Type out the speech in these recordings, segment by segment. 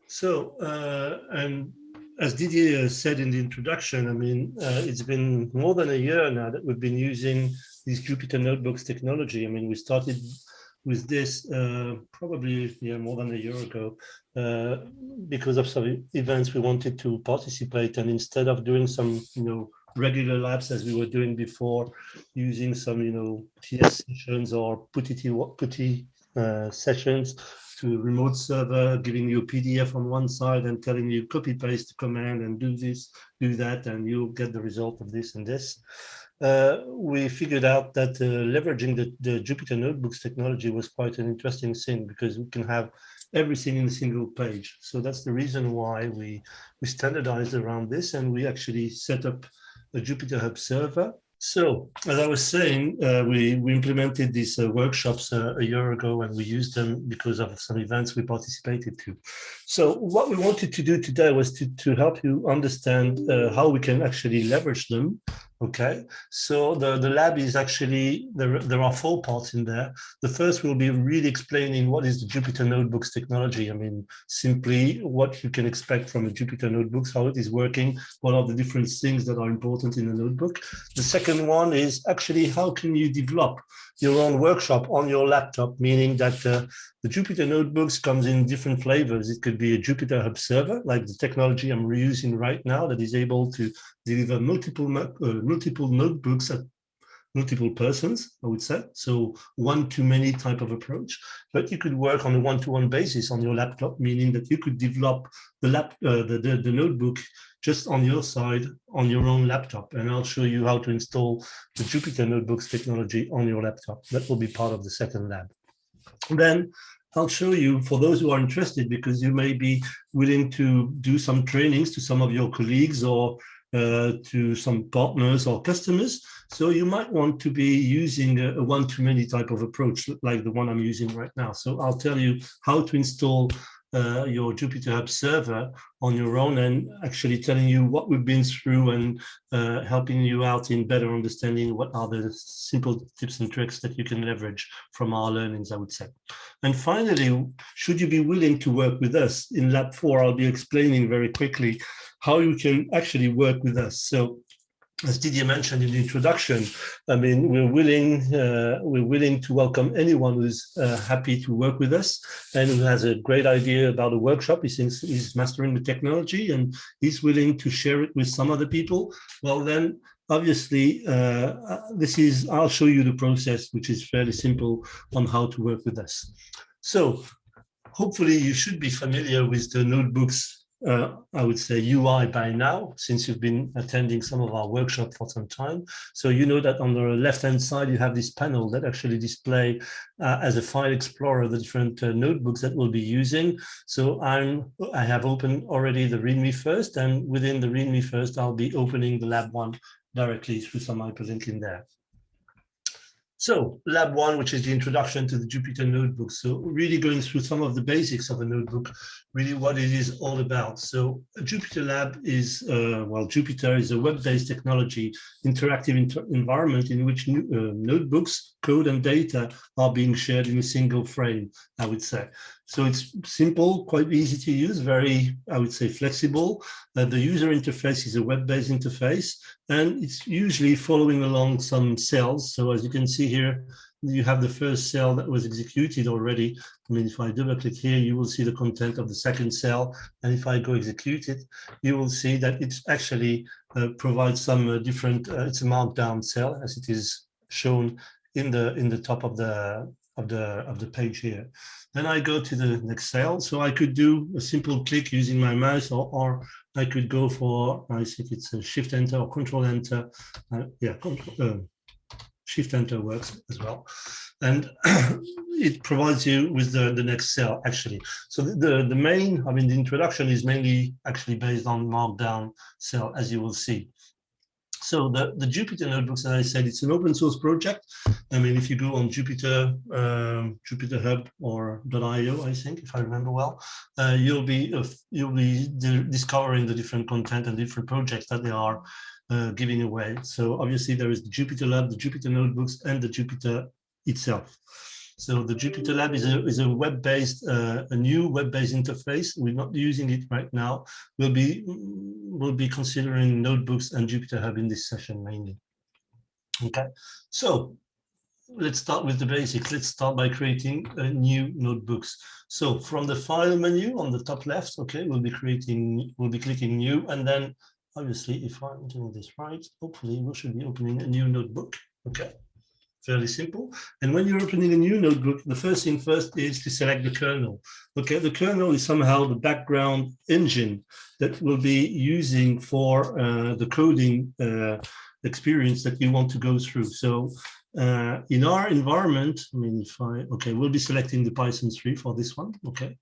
So, and as Didier said in the introduction, I mean, it's been more than a year now that we've been using these Jupyter Notebooks technology. I mean, we started with this probably more than a year ago because of some events we wanted to participate, and instead of doing some, regular labs as we were doing before, using some, TS sessions or putty sessions to a remote server, giving you a PDF on one side and telling you copy paste the command and do this, do that, and you'll get the result of this and this. We figured out that leveraging the Jupyter Notebooks technology was quite an interesting thing because we can have everything in a single page. So that's the reason why we standardized around this, and we actually set up a Jupyterhub server. So, as I was saying, we implemented these workshops a year ago, and we used them because of some events we participated to. So what we wanted to do today was to help you understand how we can actually leverage them. Okay, so the lab is actually, there are 4 parts in there. The first will be really explaining what is the Jupyter Notebooks technology. I mean, simply what you can expect from a Jupyter Notebooks, how it is working, what are the different things that are important in the notebook. The second one is actually how can you develop your own workshop on your laptop, meaning that the Jupyter Notebooks comes in different flavors. It could be a Jupyterhub server, like the technology I'm reusing right now, that is able to deliver multiple notebooks at multiple persons, I would say. So one-to-many type of approach. But you could work on a one-to-one basis on your laptop, meaning that you could develop the notebook just on your side, on your own laptop. And I'll show you how to install the Jupyter Notebooks technology on your laptop. That will be part of the second lab. Then I'll show you, for those who are interested, because you may be willing to do some trainings to some of your colleagues or to some partners or customers. So you might want to be using a one-to-many type of approach like the one I'm using right now. So I'll tell you how to install your Jupyterhub server on your own, and actually telling you what we've been through and helping you out in better understanding what are the simple tips and tricks that you can leverage from our learnings, I would say. And finally, should you be willing to work with us in Lab 4, I'll be explaining very quickly how you can actually work with us. So, as Didier mentioned in the introduction, I mean, we're willing to welcome anyone who's happy to work with us and who has a great idea about a workshop. He thinks he's mastering the technology and he's willing to share it with some other people. Well, then, obviously, I'll show you the process, which is fairly simple on how to work with us. So, hopefully, you should be familiar with the notebooks. I would say UI by now, since you've been attending some of our workshop for some time. So you know that on the left-hand side, you have this panel that actually display as a file explorer the different notebooks that we'll be using. So I have opened already the README first, and within the README first, I'll be opening the Lab 1 directly through some hyperlink in there. So Lab 1, which is the introduction to the Jupyter Notebook. So really going through some of the basics of a notebook, really what it is all about. So a Jupyter Lab is, Jupyter is a web-based technology, interactive environment in which notebooks, code and data are being shared in a single frame, I would say. So it's simple, quite easy to use, very, I would say, flexible. The user interface is a web-based interface, and it's usually following along some cells. So as you can see here, you have the first cell that was executed already. I mean, if I double click here, you will see the content of the second cell. And if I go execute it, you will see that it actually provides some different, it's a markdown cell as it is shown in the top of the page here. Then I go to the next cell. So I could do a simple click using my mouse, or I could go for, I think it's a Shift Enter or Control Enter. Shift Enter works as well. And it provides you with the next cell, actually. So the main, I mean, the introduction is mainly actually based on Markdown cell, as you will see. So the Jupyter Notebooks, as I said, it's an open source project. I mean, if you go on Jupyter, Jupyterhub or .io, I think, if I remember well, you'll be discovering the different content and different projects that they are giving away. So obviously there is the Jupyter Lab, the Jupyter Notebooks, and the Jupyter itself. So the Jupyter Lab is a web-based, a new web-based interface. We're not using it right now. We'll be considering notebooks and Jupyterhub in this session mainly. Okay, so let's start with the basics. Let's start by creating a new notebooks. So from the file menu on the top left, okay, we'll be clicking new, and then obviously, if I'm doing this right, hopefully we should be opening a new notebook. Okay, fairly simple. And when you're opening a new notebook, the first thing first is to select the kernel. Okay, the kernel is somehow the background engine that we'll be using for the coding experience that you want to go through. So in our environment, I mean, we'll be selecting the Python 3 for this one, okay.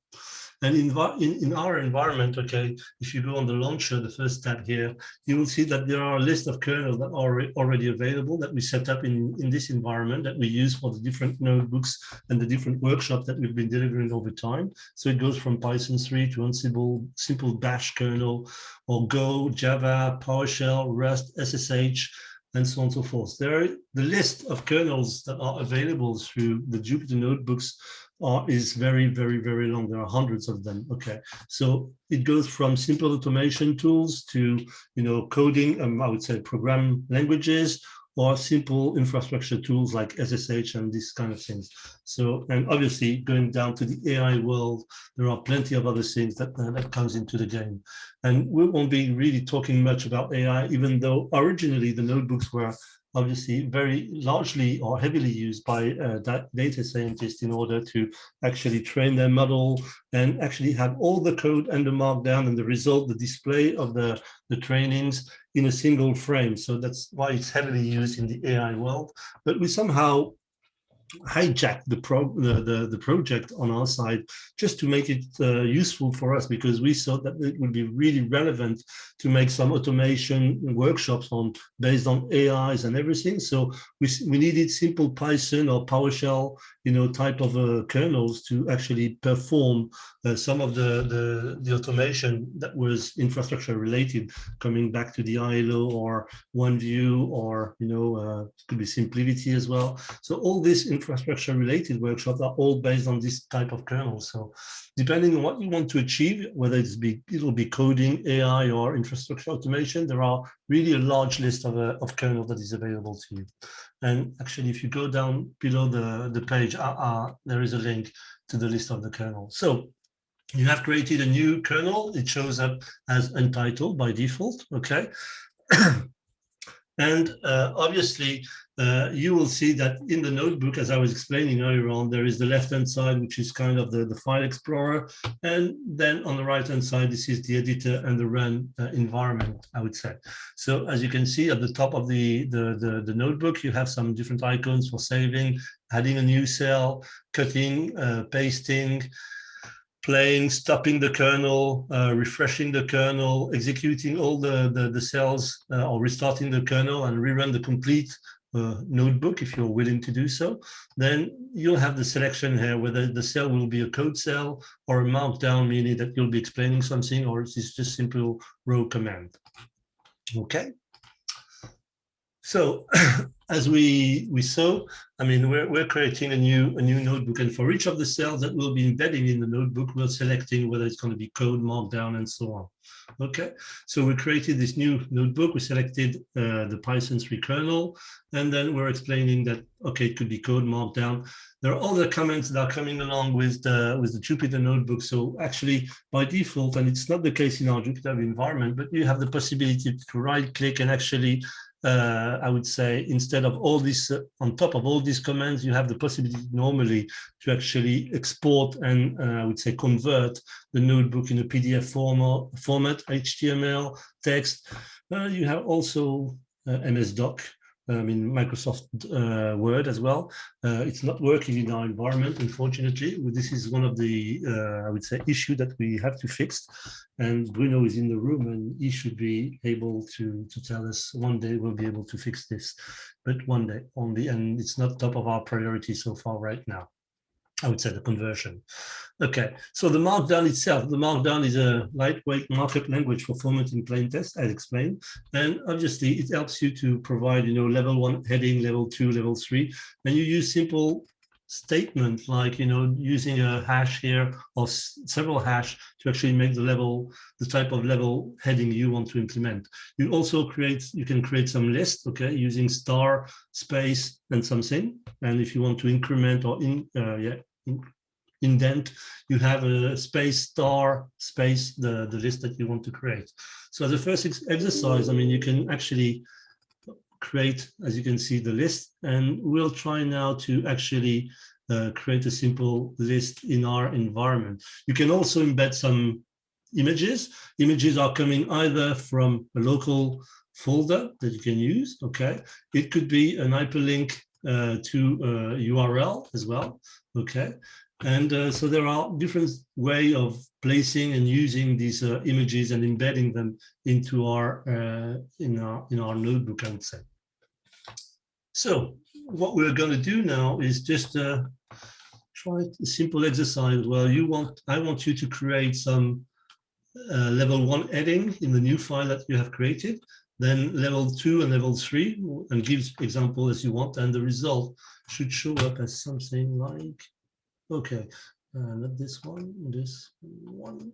And in our environment, okay, if you go on the launcher, the first tab here, you will see that there are a list of kernels that are already available that we set up in this environment that we use for the different notebooks and the different workshops that we've been delivering over time. So it goes from Python 3 to Ansible, simple Bash kernel, or Go, Java, PowerShell, Rust, SSH, and so on and so forth. The list of kernels that are available through the Jupyter Notebooks is very, very, very long. There are hundreds of them. Okay, so it goes from simple automation tools to, coding, I would say program languages, or simple infrastructure tools like SSH and these kind of things. So, and obviously going down to the AI world, there are plenty of other things that comes into the game. And we won't be really talking much about AI, even though originally the notebooks were obviously very largely or heavily used by data scientists in order to actually train their model and actually have all the code and the markdown and the result, the display of the trainings in a single frame. So that's why it's heavily used in the AI world. But we somehow hijacked the project on our side just to make it useful for us, because we thought that it would be really relevant to make some automation workshops based on AIs and everything. So we needed simple Python or PowerShell, type of kernels to actually perform some of the automation that was infrastructure related, coming back to the ILO or OneView, or could be SimpliVity as well. So all this infrastructure related workshops are all based on this type of kernel. So depending on what you want to achieve, whether it'll be coding, AI, or infrastructure automation, there are really a large list of kernel that is available to you. And actually, if you go down below the page, there is a link to the list of the kernel. So you have created a new kernel. It shows up as untitled by default, okay? And obviously, you will see that in the notebook, as I was explaining earlier on, there is the left-hand side, which is kind of the file explorer. And then on the right-hand side, this is the editor and the run environment, I would say. So as you can see at the top of the notebook, you have some different icons for saving, adding a new cell, cutting, pasting, playing, stopping the kernel, refreshing the kernel, executing all the cells, or restarting the kernel and rerun the complete notebook if you're willing to do so. Then you'll have the selection here, whether the cell will be a code cell or a markdown, meaning that you'll be explaining something, or it's just simple row command. Okay. So as we saw, I mean, we're creating a new notebook, and for each of the cells that we'll be embedding in the notebook, we're selecting whether it's going to be code, markdown, and so on. Okay, so we created this new notebook. We selected the Python 3 kernel, and then we're explaining that, okay, it could be code, markdown. There are other comments that are coming along with the Jupyter Notebook. So actually, by default, and it's not the case in our Jupyter environment, but you have the possibility to right-click and actually I would say, instead of all this, on top of all these commands, you have the possibility normally to actually export and I would say convert the notebook in a PDF format, HTML, text. You have also MS Doc, I mean, Microsoft Word as well. It's not working in our environment, unfortunately. This is one of the, I would say, issue that we have to fix. And Bruno is in the room, and he should be able to tell us one day we'll be able to fix this, but one day only. And it's not top of our priority so far right now, I would say, the conversion. Okay, so the Markdown itself, the Markdown is a lightweight markup language for formatting plain text, as explained. And obviously it helps you to provide, level 1 heading, level 2, level 3, and you use simple statement, like, using a hash here or several hash to actually make the type of level heading you want to implement. You can create some list, okay, using star, space, and something. And if you want to increment or indent, you have a space, star, space, the list that you want to create. So the first exercise, I mean, you can actually create, as you can see, the list, and we'll try now to actually create a simple list in our environment. You can also embed some images. Images are coming either from a local folder that you can use, okay? It could be an hyperlink to a URL as well, okay? And so there are different ways of placing and using these images and embedding them into our in our notebook, I would say. So what we're going to do now is just try a simple exercise. Well, I want you to create some level 1 heading in the new file that you have created, then level 2 and level 3, and give example as you want, and the result should show up as something like, okay, not this one, this one.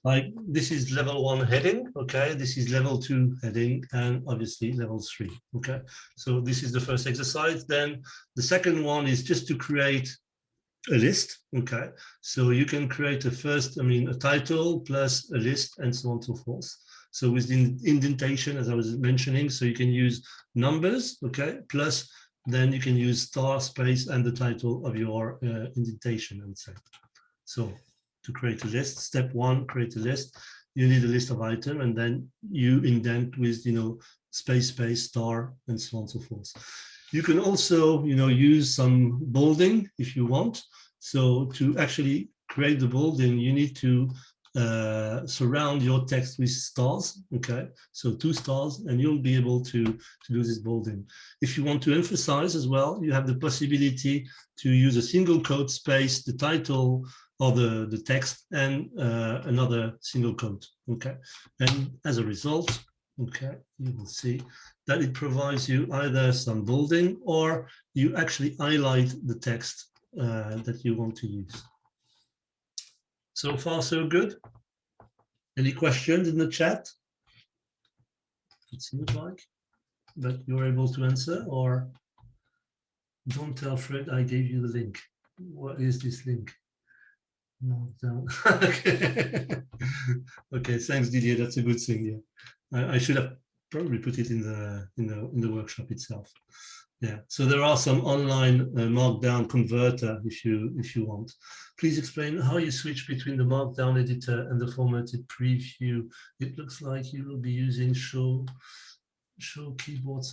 Like, this is level 1 heading, okay, this is level 2 heading, and obviously level 3, okay. So this is the first exercise. Then the second one is just to create a list, okay. So you can create a title plus a list and so on and so forth. So with the indentation, as I was mentioning, so you can use numbers, okay, plus then you can use star, space, and the title of your indentation, I would say. So to create a list, step 1, create a list. You need a list of items, and then you indent with, space, space, star, and so on and so forth. You can also, use some bolding if you want. So to actually create the bolding, you need to surround your text with stars, okay? So 2 stars, and you'll be able to do this bolding. If you want to emphasize as well, you have the possibility to use a single quote space, the title or the text, and another single quote, okay? And as a result, okay, you will see that it provides you either some bolding or you actually highlight the text that you want to use. So far, so good. Any questions in the chat? It seems like, but you're able to answer, or don't tell Fred I gave you the link. What is this link? Markdown. Okay. Okay, thanks, Didier. That's a good thing. Yeah, I should have probably put it in the workshop itself. Yeah, so there are some online Markdown converter if you want. Please explain how you switch between the Markdown editor and the formatted preview. It looks like you will be using show keyboard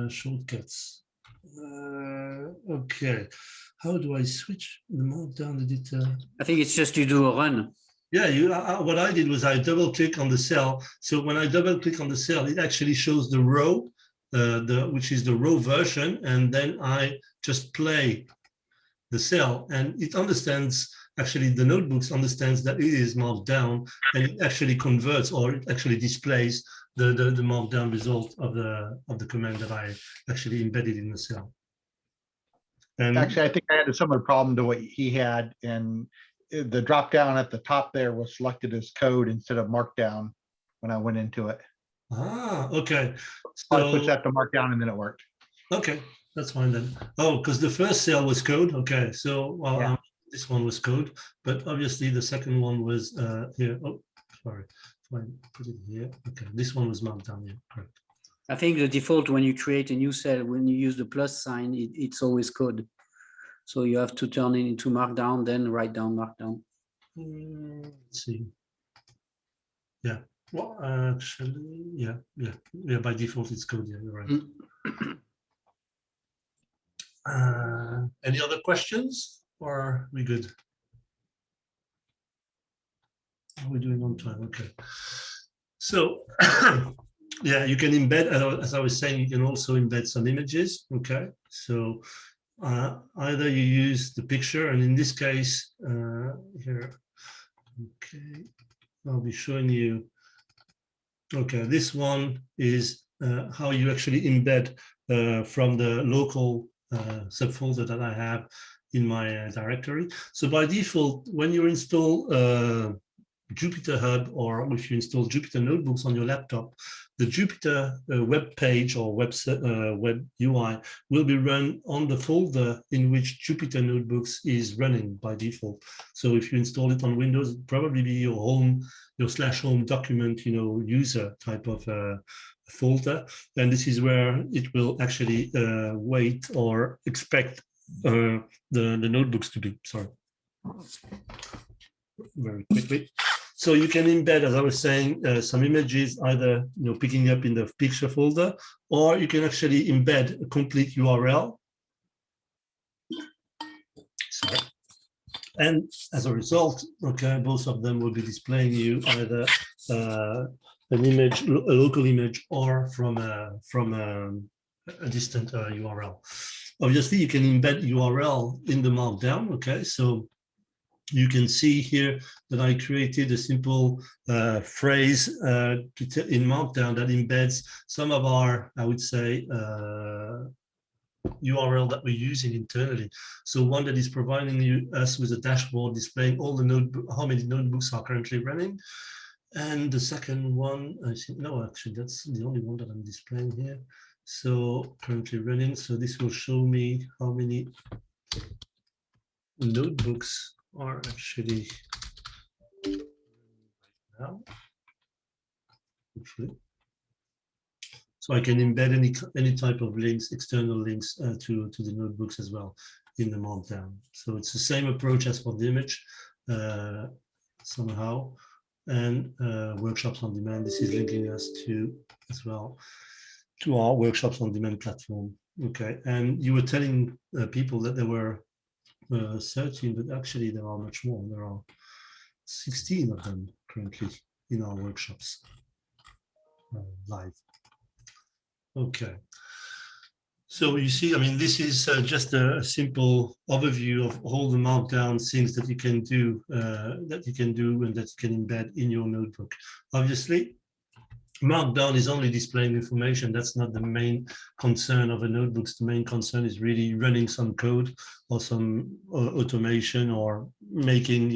shortcuts. Okay, how do I switch the Markdown editor? I think it's just you do a run. Yeah, what I did was I double click on the cell. So when I double click on the cell, it actually shows the row, which is the row version, and then I just play the cell, and it understands, actually the notebooks understands that it is marked down, and it actually converts, or it actually displays the markdown result of the command that I actually embedded in the cell. And actually, I think I had a similar problem to what he had, and the drop down at the top there was selected as code instead of markdown when I went into it. Ah, okay. So I switched that to markdown and then it worked. Okay, that's fine then. Oh, because the first cell was code. Okay, so well, Yeah. This one was code, but obviously the second one was here. Oh, sorry. Fine, put it here. Okay, this one was markdown. Yeah, correct. I think the default when you create a new cell, when you use the plus sign, it's always code. So you have to turn it into markdown, then write down markdown. Let's see. Yeah. Well, actually, yeah. By default, it's code. Yeah, you're right. Any other questions, or are we good? How are we doing on time? Okay. So, yeah, you can embed, as I was saying, you can also embed some images. Okay. So either you use the picture, and in this case, here, okay, I'll be showing you. Okay, this one is how you actually embed from the local subfolder that I have in my directory. So by default, when you install Jupyterhub, or if you install Jupyter Notebooks on your laptop, the Jupyter web page or web UI will be run on the folder in which Jupyter Notebooks is running by default. So if you install it on Windows, it'll probably be your home, your /home document, user type of folder. And this is where it will actually wait or expect the notebooks to be. Sorry. Very quickly. So you can embed, as I was saying, some images, either picking up in the picture folder, or you can actually embed a complete URL. Sorry. And as a result, okay, both of them will be displaying you either an image, a local image, or from a distant URL. Obviously, you can embed URL in the Markdown. Okay, so you can see here that I created a simple phrase in Markdown that embeds some of our, I would say, URL that we're using internally. So one that is providing us with a dashboard displaying all the how many notebooks are currently running. And the second one, I think, no, actually, that's the only one that I'm displaying here. So currently running. So this will show me how many notebooks are actually now. Hopefully. So I can embed any type of links, external links to the notebooks as well in the Markdown. So it's the same approach as for the image somehow. And workshops on demand. This is linking us to as well to our workshops on demand platform. Okay, and you were telling people that there were 13, but actually there are much more. There are 16 of them currently in our workshops live. Okay. So you see, I mean, this is just a simple overview of all the Markdown things that you can do, and that you can embed in your notebook. Obviously, Markdown is only displaying information. That's not the main concern of a notebook. The main concern is really running some code or some automation or making,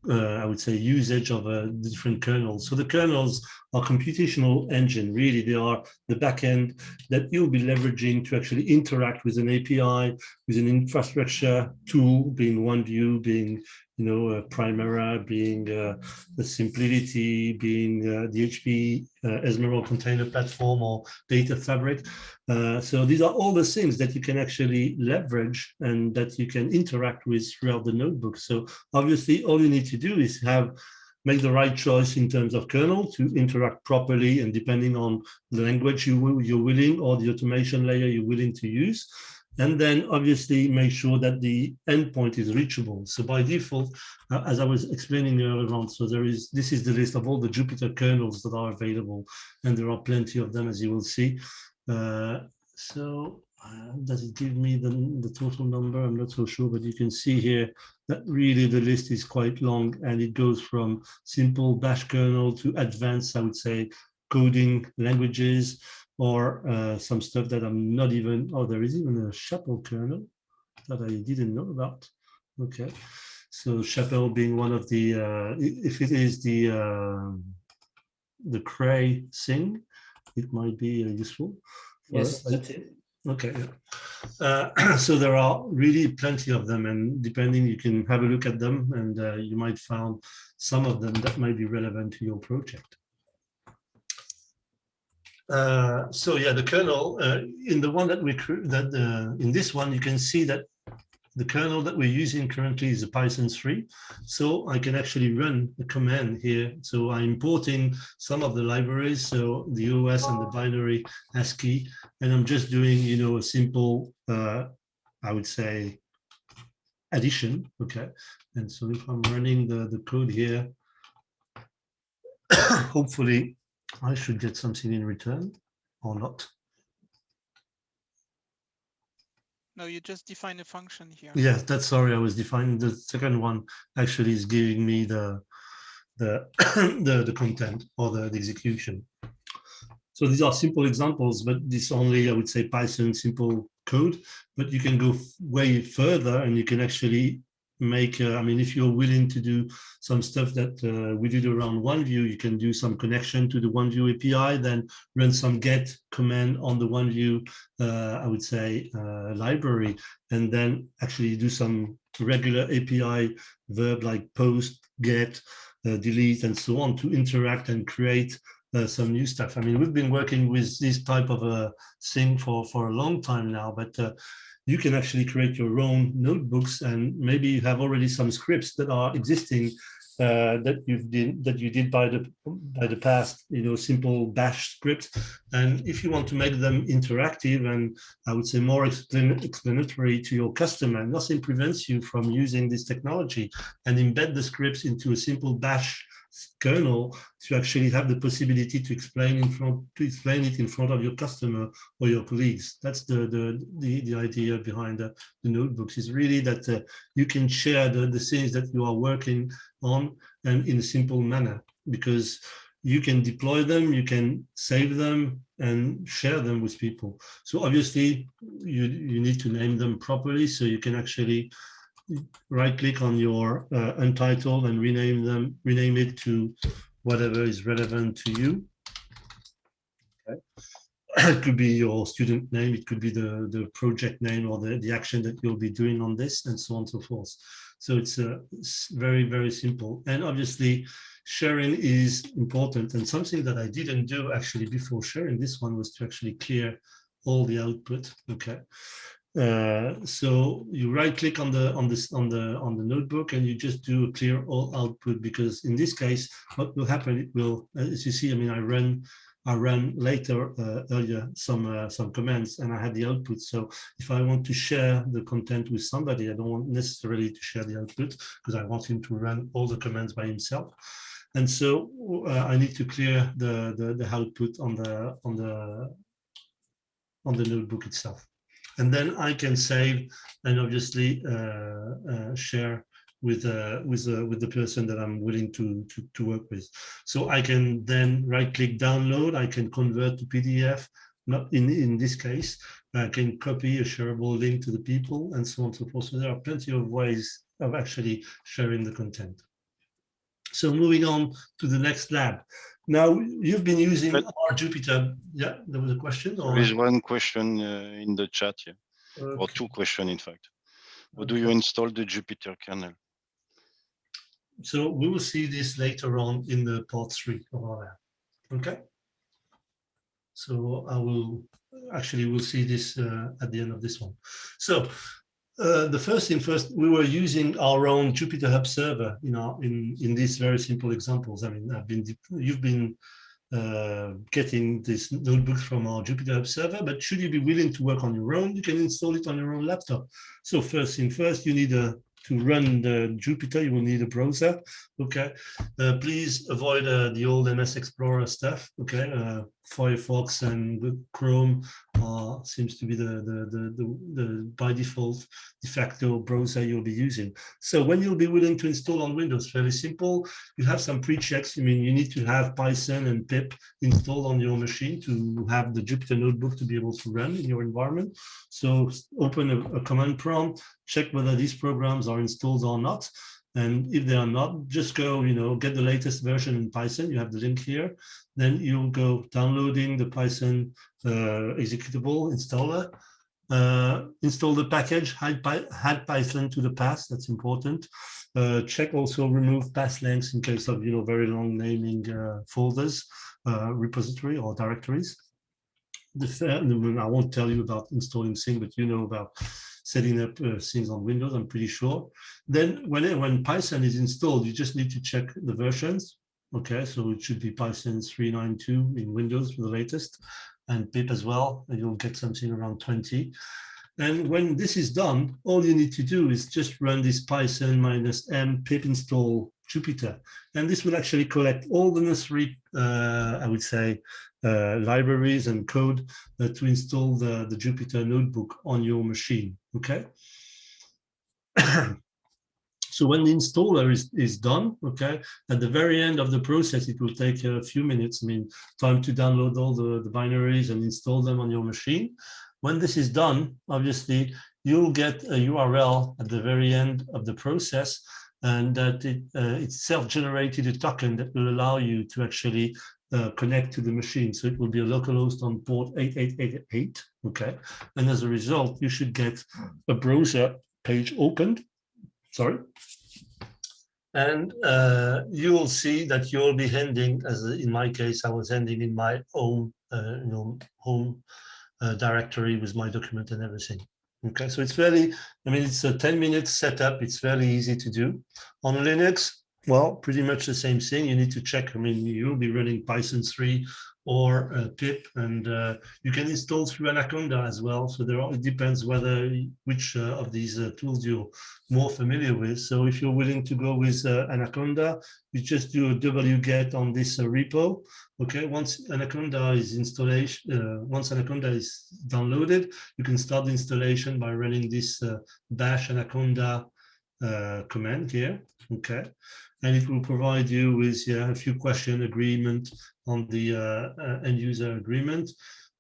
I would say, usage of different kernels. So the kernels are computational engine. Really, they are the backend that you'll be leveraging to actually interact with an API, with an infrastructure tool, being OneView, being Primera, being the Simplicity, being the HPE Emerald Container Platform or Data Fabric. So these are all the things that you can actually leverage and that you can interact with throughout the notebook. So obviously, all you need to do is make the right choice in terms of kernel to interact properly, and depending on the language you're willing or the automation layer you're willing to use. And then obviously make sure that the endpoint is reachable. So by default, as I was explaining earlier on, so this is the list of all the Jupyter kernels that are available, and there are plenty of them, as you will see. Does it give me the total number? I'm not so sure, but you can see here that really the list is quite long, and it goes from simple Bash kernel to advanced, I would say, coding languages, or some stuff that I'm not even, there is even a Chapel kernel that I didn't know about. Okay, so Chapel being one of the, if it is the Cray thing, it might be useful. Yes, that's it. Okay, yeah. So there are really plenty of them, and depending, you can have a look at them, and you might find some of them that might be relevant to your project. So yeah, the kernel in the one that in this one, you can see that the kernel that we're using currently is a Python 3. So I can actually run a command here. So I'm importing some of the libraries, so the OS and the binary ASCII, and I'm just doing, a simple, I would say, addition. Okay. And so if I'm running the code here, hopefully I should get something in return, or not. No, you just define a function here. Yeah, that's, sorry, I was defining the second one. Actually is giving me the content or the execution. So these are simple examples, but this only, I would say, Python simple code, but you can go way further and you can actually make, I mean, if you're willing to do some stuff that we did around OneView, you can do some connection to the OneView API, then run some get command on the OneView, I would say, library, and then actually do some regular API verb like post, get, delete, and so on to interact and create some new stuff. I mean, we've been working with this type of a thing for a long time now, but you can actually create your own notebooks, and maybe you have already some scripts that are existing that you did by the past, you know, simple Bash scripts. And if you want to make them interactive and I would say more explanatory to your customer, nothing prevents you from using this technology and embed the scripts into a simple Bash kernel to actually have the possibility to explain it in front of your customer or your colleagues. That's the idea behind the notebooks, is really that you can share the things that you are working on and in a simple manner, because you can deploy them, you can save them and share them with people. So obviously you need to name them properly, so you can actually right click on your untitled and rename it to whatever is relevant to you. Okay. It could be your student name, it could be the project name or the action that you'll be doing on this, and so on and so forth. So it's very, very simple. And obviously sharing is important, and something that I didn't do actually before sharing this one was to actually clear all the output. Okay. So you right click on the notebook and you just do a clear all output, because in this case what will happen, it will, as you see, I mean, I ran later earlier some commands and I had the output. So if I want to share the content with somebody, I don't want necessarily to share the output because I want him to run all the commands by himself. And so I need to clear the output on the notebook itself. And then I can save and obviously share with the person that I'm willing to work with. So I can then right-click download. I can convert to PDF. Not in this case, I can copy a shareable link to the people, and so on and so forth. So there are plenty of ways of actually sharing the content. So moving on to the next lab. Now you've been using our Jupyter. Yeah, there was a question. There is one question in the chat here, okay. Or two questions in fact. How do you install the Jupyter kernel? So we will see this later on in the part 3 of our lab. Okay. So I will actually we'll see this at the end of this one. So the first thing first, we were using our own Jupyterhub server, you know, in these very simple examples. I mean, you've been getting these notebooks from our Jupyterhub server, but should you be willing to work on your own, you can install it on your own laptop. So first thing first, you need to run the Jupyter, you will need a browser. Okay, please avoid the old MS Explorer stuff. Okay, Firefox and Chrome seems to be the by default de facto browser you'll be using. So when you'll be willing to install on Windows, fairly simple. You have some pre-checks. I mean, you need to have Python and pip installed on your machine to have the Jupyter Notebook to be able to run in your environment. So open a command prompt, check whether these programs are installed or not. And if they are not, just go, you know, get the latest version in Python. You have the link here. Then you'll go downloading the Python executable installer. Install the package, add Python to the path. That's important. Check also remove path lengths in case of, you know, very long naming folders, repository or directories. I won't tell you about installing things, but you know about setting up things on Windows, I'm pretty sure. Then when Python is installed, you just need to check the versions. Okay, so it should be Python 3.9.2 in Windows for the latest, and pip as well, and you'll get something around 20. And when this is done, all you need to do is just run this Python -m pip install Jupyter. And this will actually collect all the necessary, I would say, libraries and code to install the Jupyter Notebook on your machine, okay? So when the installer is done, okay, at the very end of the process, it will take a few minutes. I mean, time to download all the binaries and install them on your machine. When this is done, obviously, you'll get a URL at the very end of the process, and that it's self-generated a token that will allow you to actually connect to the machine. So it will be a localhost on port 8888, okay? And as a result, you should get a browser page opened, sorry. And you will see that you'll be ending, as in my case, I was ending in my own home directory with my document and everything. Okay, so it's fairly, I mean, it's a 10-minute setup. It's fairly easy to do. On Linux, well, pretty much the same thing. You need to check, I mean, you'll be running Python 3 or pip, and you can install through Anaconda as well. So it depends which of these tools you're more familiar with. So if you're willing to go with Anaconda, you just do a wget on this repo. Okay, once Anaconda is downloaded, you can start the installation by running this bash anaconda command here. Okay, and it will provide you with a few question agreement on the end user agreement.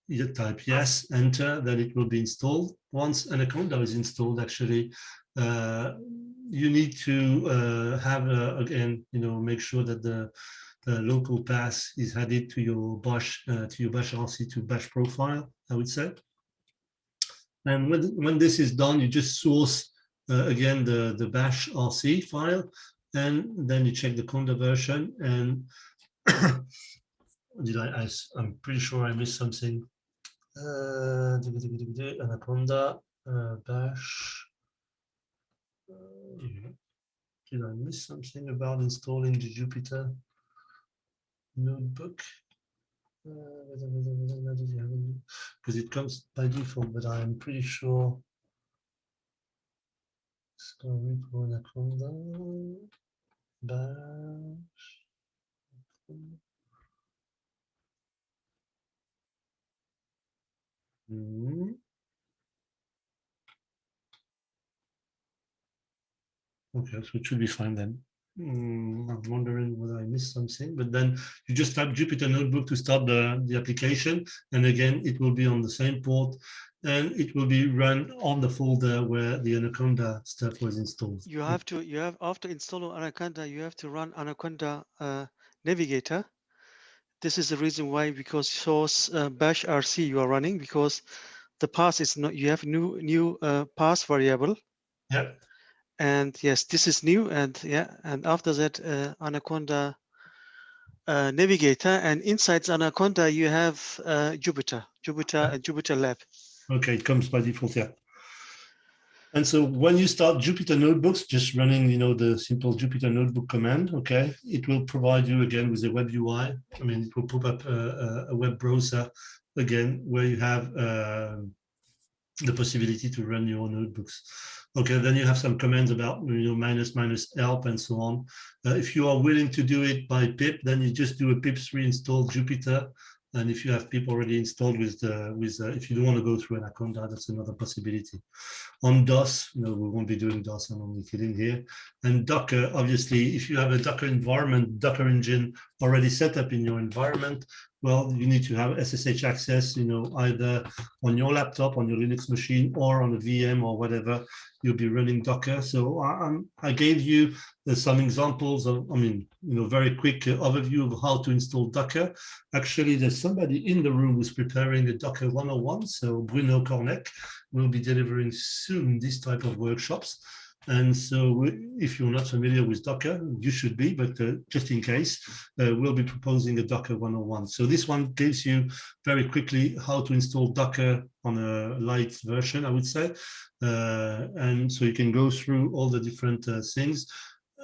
You type yes, enter, then it will be installed. Once Anaconda is installed, actually, you need to have again, make sure that the local path is added to your Bash RC to Bash profile, I would say. And when this is done, you just source again the Bash RC file, and then you check the Conda version. And I'm pretty sure I missed something. Anaconda Bash. Did I miss something about installing the Jupyter Notebook? Because it comes by default, but I'm pretty sure. Repo Anaconda Bash. Okay, so it should be fine then. I'm wondering whether I missed something, but then you just type Jupyter Notebook to start the application, and again it will be on the same port, and it will be run on the folder where the Anaconda stuff was installed. You have after installing Anaconda, you have to run Anaconda Navigator. This is the reason why, because source bash RC you are running, because the path is not, you have new path variable. Yeah. And yes, this is new, and and after that Anaconda Navigator, and inside Anaconda you have Jupyter and Jupyter Lab. Okay, it comes by default, yeah. And so when you start Jupyter Notebooks, just running, the simple Jupyter Notebook command, okay, it will provide you again with a web UI. I mean, it will pop up a web browser again, where you have the possibility to run your notebooks. Okay, then you have some commands about, minus help and so on. If you are willing to do it by pip, then you just do a pip3 install Jupyter. And if you have pip already installed if you don't want to go through Anaconda, that's another possibility. On DOS, we won't be doing DOS, I'm only kidding here. And Docker, obviously, if you have a Docker environment, Docker engine already set up in your environment, well, you need to have SSH access, either on your laptop, on your Linux machine, or on a VM or whatever, you'll be running Docker. So I gave you some examples of, very quick overview of how to install Docker. Actually, there's somebody in the room who's preparing a Docker 101. So Bruno Cornec will be delivering soon these type of workshops. And so if you're not familiar with Docker, you should be, but just in case, we'll be proposing a Docker 101. So this one gives you very quickly how to install Docker on a light version, I would say. And so you can go through all the different things.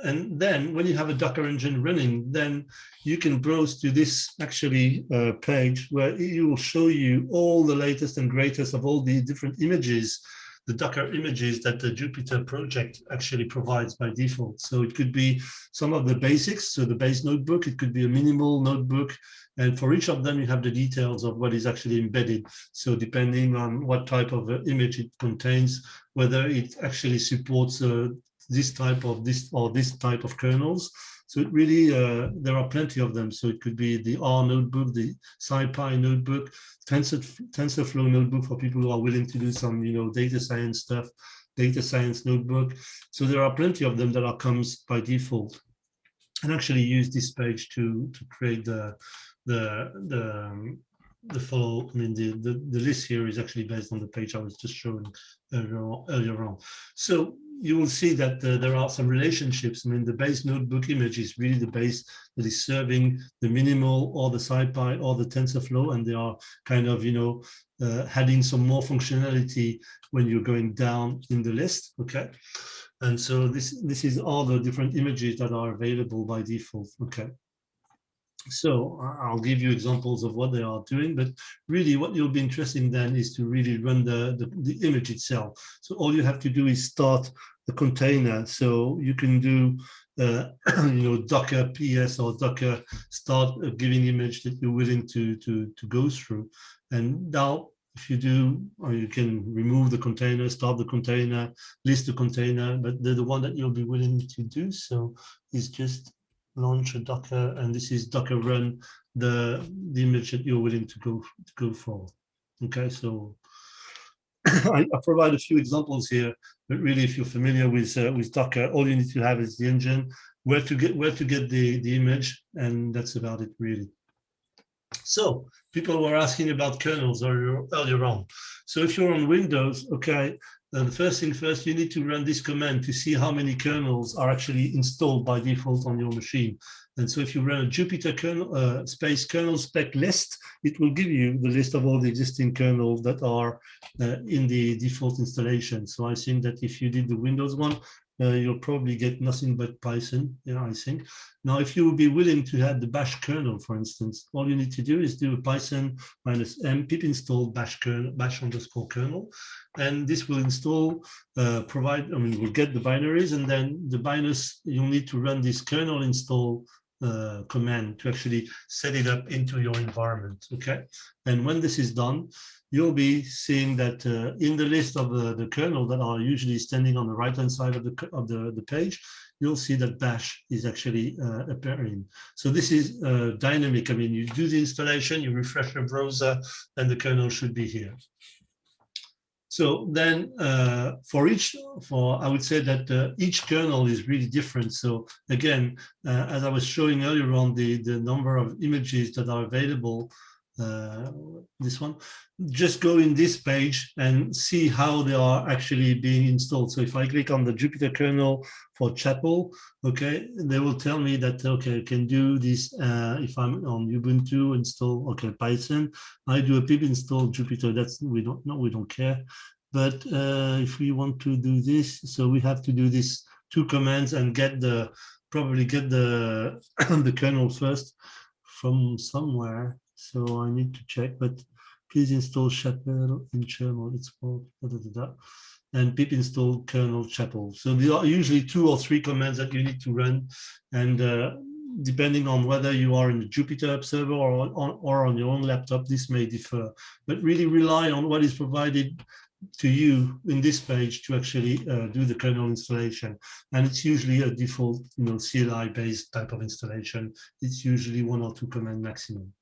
And then when you have a Docker engine running, then you can browse to this actually page where it will show you all the latest and greatest of all the different images, the Docker images that the Jupyter project actually provides by default. So it could be some of the basics, so the base notebook, it could be a minimal notebook, and for each of them you have the details of what is actually embedded. So depending on what type of image it contains, whether it actually supports this type of kernels. So it really, there are plenty of them. So it could be the R notebook, the SciPy notebook, TensorFlow notebook for people who are willing to do some, data science stuff, data science notebook. So there are plenty of them that comes by default. And actually use this page to create the follow. I mean, the list here is actually based on the page I was just showing earlier on. So you will see that there are some relationships. I mean, the base notebook image is really the base that is serving the minimal or the SciPy or the TensorFlow, and they are kind of, adding some more functionality when you're going down in the list, okay? And so this is all the different images that are available by default, okay? So I'll give you examples of what they are doing, but really what you'll be interested in then is to really run the image itself. So all you have to do is start a container. So you can do, Docker PS or Docker start a given image that you're willing to go through. And now if you do, or you can remove the container, start the container, list the container, but the one that you'll be willing to do so is just launch a Docker, and this is Docker run the image that you're willing to go for. Okay, so I provide a few examples here, but really, if you're familiar with Docker, all you need to have is the engine, where to get the image, and that's about it really. So people were asking about kernels earlier on. So if you're on Windows, okay, the first thing first, you need to run this command to see how many kernels are actually installed by default on your machine. And so if you run a Jupyter kernel space kernel spec list, it will give you the list of all the existing kernels that are in the default installation. So I think that if you did the Windows one, you'll probably get nothing but Python, I think. Now, if you would be willing to add the Bash kernel, for instance, all you need to do is do a Python -m pip install bash _kernel, and this will install, we'll get the binaries, and then the binaries, you'll need to run this kernel install command to actually set it up into your environment, okay? And when this is done, you'll be seeing that in the list of the kernel that are usually standing on the right-hand side of the page, you'll see that Bash is actually appearing. So this is dynamic. I mean, you do the installation, you refresh your browser, and the kernel should be here. So then I would say that each kernel is really different. So again, as I was showing earlier on, the number of images that are available, this one, just go in this page and see how they are actually being installed. So if I click on the Jupyter kernel for Chapel, okay, they will tell me that, okay, I can do this if I'm on Ubuntu, install, okay, Python. I do a pip install Jupyter, we don't care. But if we want to do this, so we have to do these two commands and probably get the the kernel first from somewhere. So I need to check, but please install Chapel in Chapel, it's called, and pip install kernel Chapel. So there are usually 2 or 3 commands that you need to run, and depending on whether you are in the Jupyterhub server or on your own laptop, this may differ, but really rely on what is provided to you in this page to actually do the kernel installation. And it's usually a default, CLI based type of installation. It's usually 1 or 2 command maximum.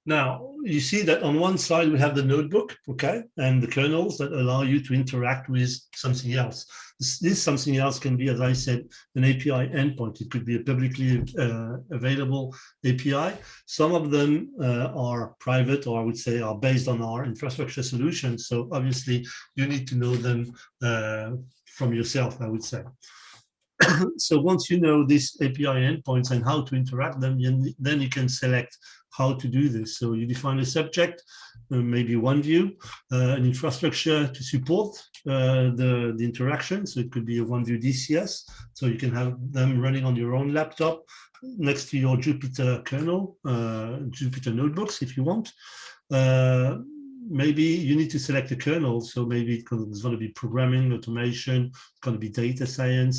Now, you see that on one side we have the notebook, okay, and the kernels that allow you to interact with something else. This something else can be, as I said, an API endpoint. It could be a publicly available API. Some of them are private, or I would say are based on our infrastructure solutions. So obviously you need to know them from yourself, I would say. So once you know these API endpoints and how to interact them, then you can select how to do this. So you define a subject, maybe one view, an infrastructure to support the interaction. So it could be a one view DCS. So you can have them running on your own laptop next to your Jupyter kernel, Jupyter Notebooks if you want. Maybe you need to select a kernel. So maybe it's going to be programming, automation, it's going to be data science.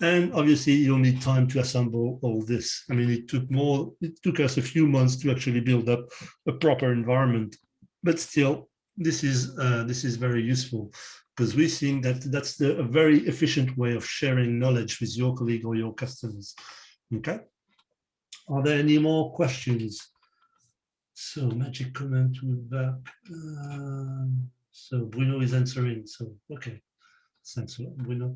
And obviously you'll need time to assemble all this. I mean, it took us a few months to actually build up a proper environment, but still, this is very useful. because we think that that's a very efficient way of sharing knowledge with your colleague or your customers. Okay. Are there any more questions? So magic comment with back. So Bruno is answering. So okay, thanks a lot, Bruno.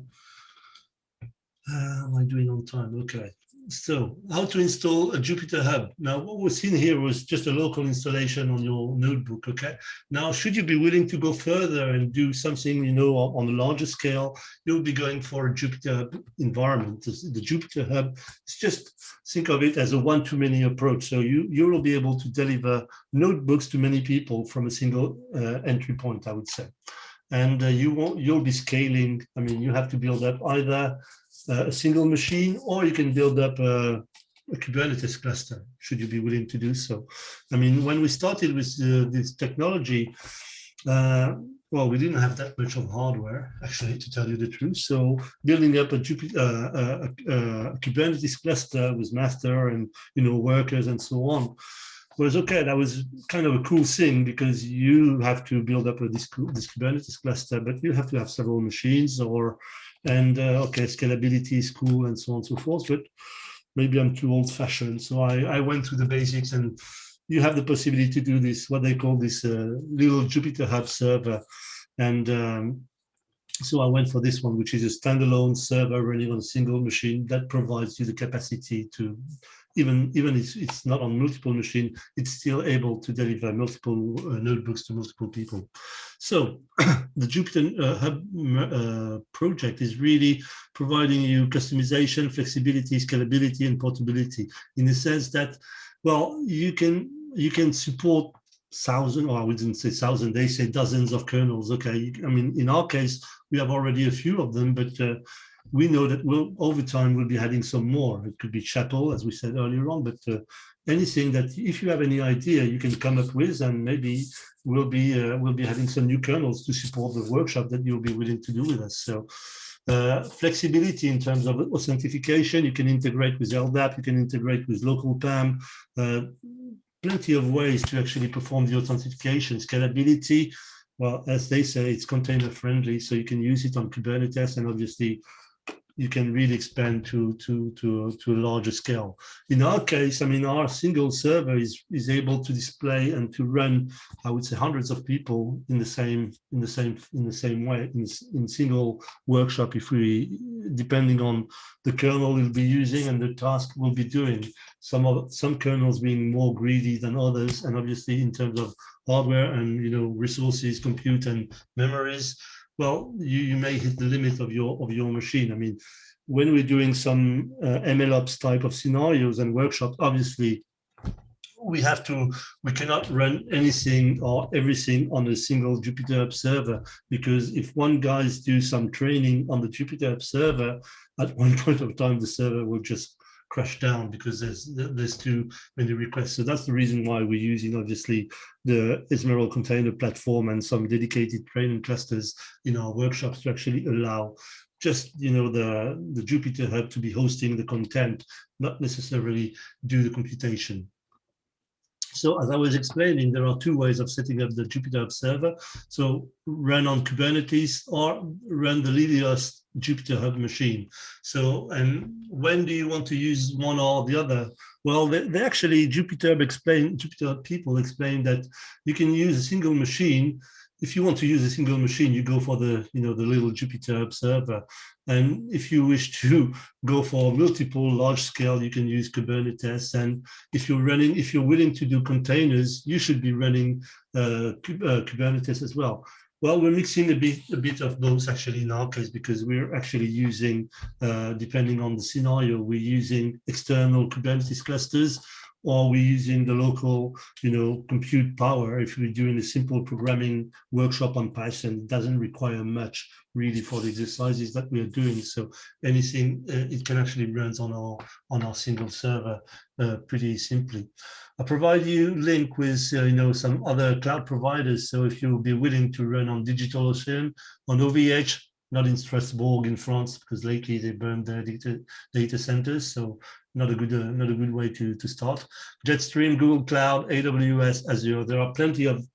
Am I doing on time? Okay. So how to install a Jupyterhub. Now, what we've seen here was just a local installation on your notebook, okay? Now, should you be willing to go further and do something, you know, on a larger scale, you'll be going for a Jupyter environment. The Jupyterhub, it's just think of it as a one-to-many approach. So you will be able to deliver notebooks to many people from a single entry point, I would say. And you'll be scaling. I mean, you have to build up either a single machine, or you can build up a Kubernetes cluster, should you be willing to do so. I mean, when we started with this technology, well, we didn't have that much of hardware, actually, to tell you the truth. So building up a Kubernetes cluster with master and, you know, workers and so on was okay. That was kind of a cool thing, because you have to build up this Kubernetes cluster, but you have to have several machines, okay, scalability is cool and so on and so forth, but maybe I'm too old fashioned. So I went through the basics, and you have the possibility to do this, what they call this little Jupyterhub server. And so I went for this one, which is a standalone server running on a single machine that provides you the capacity to, even if it's not on multiple machines, it's still able to deliver multiple notebooks to multiple people. So the Jupyterhub project is really providing you customization, flexibility, scalability, and portability, in the sense that, well, you can support thousand, or I wouldn't say thousand, they say dozens of kernels. Okay, I mean, in our case, we have already a few of them, but we know that over time we'll be adding some more. It could be Chapel, as we said earlier on, but anything that, if you have any idea, you can come up with, and maybe we'll be having some new kernels to support the workshop that you'll be willing to do with us. So flexibility in terms of authentication, you can integrate with LDAP, you can integrate with local PAM, plenty of ways to actually perform the authentication. Scalability, well, as they say, it's container friendly, so you can use it on Kubernetes, and obviously you can really expand to a larger scale. In our case, I mean, our single server is able to display and to run, I would say, hundreds of people in the same way, in single workshop, if we, depending on the kernel we'll be using and the task we'll be doing. Some kernels being more greedy than others, and obviously in terms of hardware and, you know, resources, compute and memories, well, you may hit the limit of your machine. I mean, when we're doing some MLOps type of scenarios and workshops, obviously we cannot run anything or everything on a single Jupyterhub server, because if one guy's do some training on the Jupyterhub server, at one point of time the server will just crash down, because there's too many requests. So that's the reason why we're using, obviously, the Emerald container platform and some dedicated training clusters in our workshops to actually allow just, you know, the Jupyterhub to be hosting the content, not necessarily do the computation. So as I was explaining, there are two ways of setting up the Jupyterhub server. So run on Kubernetes or run the Lilios Jupyterhub machine. So, and when do you want to use one or the other? Well, they actually, Jupyter people explain that you can use a single machine. If you want to use a single machine, you go for the, you know, the little Jupyterhub server. And if you wish to go for multiple large scale, you can use Kubernetes. And if you're willing to do containers, you should be running Kubernetes as well. Well, we're mixing a bit of both, actually, in our case, because we're actually using, depending on the scenario, we're using external Kubernetes clusters, or we're using the local, you know, compute power. If we're doing a simple programming workshop on Python, it doesn't require much really for the exercises that we are doing. So anything, it can actually run on our single server pretty simply. I provide you link with you know, some other cloud providers. So if you'll be willing to run on DigitalOcean, on OVH, not in Strasbourg in France, because lately they burned their data centers. So not a good way to start. Jetstream, Google Cloud, AWS, Azure. There are plenty of,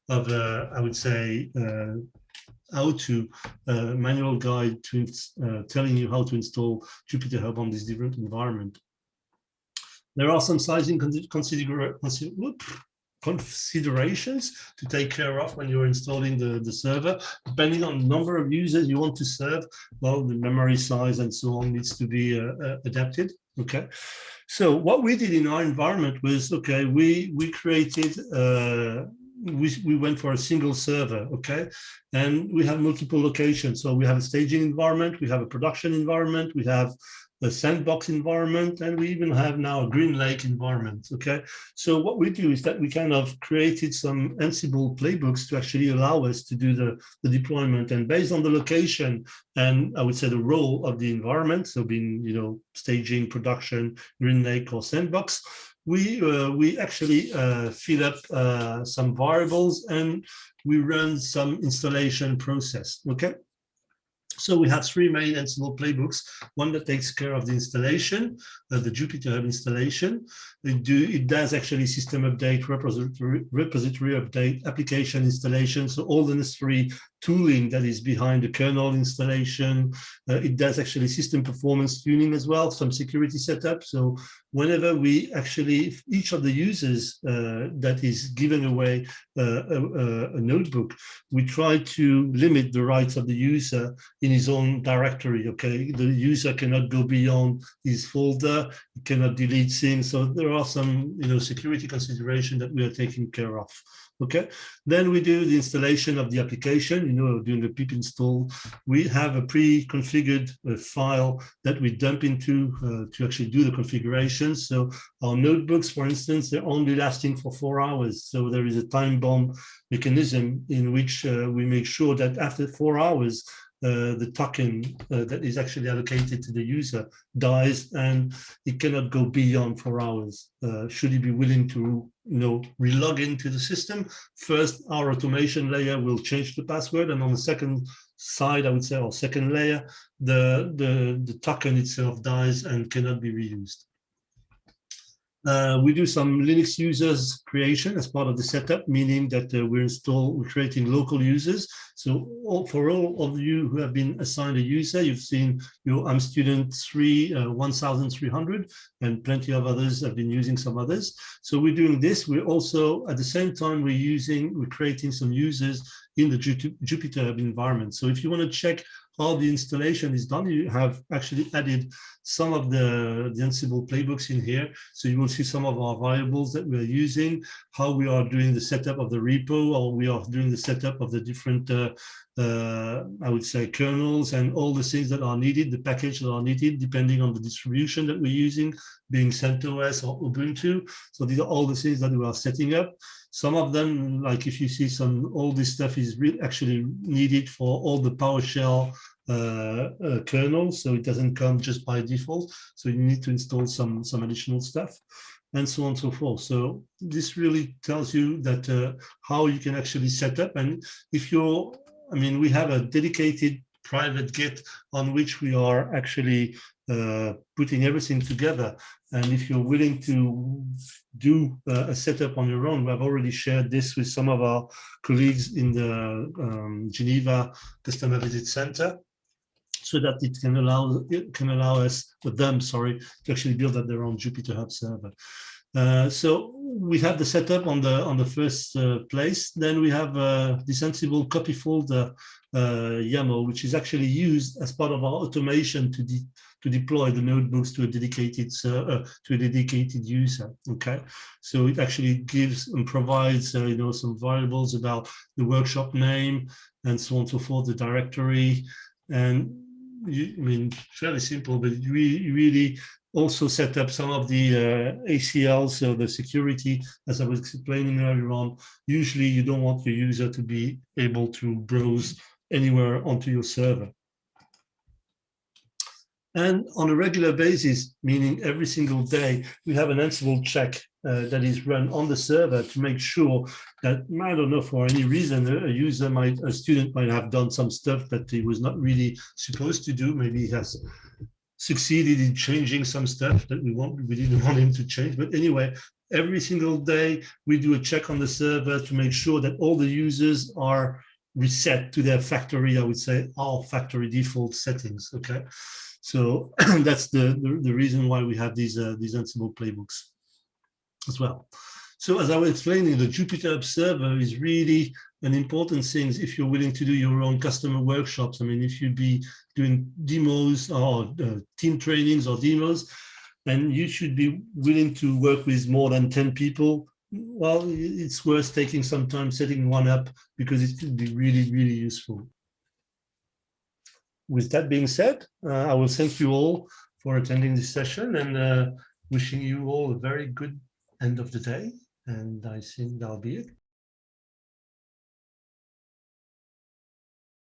I would say, how to manual guide to telling you how to install Jupyterhub on this different environment. There are some sizing considerations to take care of when you're installing the server. Depending on the number of users you want to serve, well, the memory size and so on needs to be adapted. Okay, so what we did in our environment was, okay, we created we went for a single server, okay, and we have multiple locations. So we have a staging environment, we have a production environment, we have a sandbox environment, and we even have now a Green Lake environment, okay? So what we do is that we kind of created some Ansible playbooks to actually allow us to do the deployment, and based on the location and I would say the role of the environment, so being, you know, staging, production, Green Lake or sandbox, we actually fill up some variables and we run some installation process, okay? So we have three main Ansible playbooks, one that takes care of the installation, the Jupyterhub installation. It does actually system update, repository update, application installation, so all the necessary tooling that is behind the kernel installation. It does actually system performance tuning as well, some security setup. So whenever we actually, each of the users that is given away a notebook, we try to limit the rights of the user in his own directory, okay? The user cannot go beyond his folder, he cannot delete things. So there are some, you know, security consideration that we are taking care of. Okay, then we do the installation of the application, you know, doing the pip install. We have a pre-configured file that we dump into to actually do the configuration. So our notebooks, for instance, they're only lasting for 4 hours. So there is a time bomb mechanism in which we make sure that after 4 hours, the token that is actually allocated to the user dies and it cannot go beyond 4 hours. Should he be willing to, you know, relog into the system, first our automation layer will change the password, and on the second side, I would say, or second layer, the token itself dies and cannot be reused. We do some Linux users creation as part of the setup, meaning that we're creating local users. So for all of you who have been assigned a user, you've seen your I'm student 1300, and plenty of others have been using some others. So we're doing this. We're also, at the same time, we're creating some users in the Jupyterhub environment. So if you want to check how the installation is done, you have actually added some of the Ansible playbooks in here. So you will see some of our variables that we are using, how we are doing the setup of the repo, or we are doing the setup of the different, I would say, kernels, and all the things that are needed, the package that are needed, depending on the distribution that we're using, being CentOS or Ubuntu. So these are all the things that we are setting up. Some of them, like if you see all this stuff is actually needed for all the PowerShell kernels, so it doesn't come just by default. So you need to install some additional stuff, and so on and so forth. So this really tells you that how you can actually set up. And if you're, I mean, we have a dedicated private Git on which we are actually putting everything together. And if you're willing to do a setup on your own, we have already shared this with some of our colleagues in the Geneva Customer Visit Center, so that it can allow us, with them, sorry, to actually build up their own Jupyterhub server. So we have the setup on the first place. Then we have this Ansible copy folder YAML, which is actually used as part of our automation to deploy the notebooks to a dedicated user. Okay, so it actually gives and provides you know, some variables about the workshop name and so on and so forth, the directory, and I mean, fairly simple, but we really also set up some of the ACL, so the security, as I was explaining earlier on. Usually you don't want your user to be able to browse anywhere onto your server. And on a regular basis, meaning every single day, we have an Ansible check that is run on the server to make sure that, I don't know, for any reason, a student might have done some stuff that he was not really supposed to do. Maybe he has succeeded in changing some stuff that we didn't want him to change. But anyway, every single day, we do a check on the server to make sure that all the users are reset to their factory, I would say, our factory default settings. Okay, so that's the reason why we have these Ansible playbooks as well. So as I was explaining, the Jupyter server is really an important thing if you're willing to do your own customer workshops. I mean, if you'd be doing demos or team trainings or demos, and you should be willing to work with more than 10 people, well, it's worth taking some time setting one up because it could be really, really useful. With that being said, I will thank you all for attending this session and wishing you all a very good end of the day. And I think that'll be it.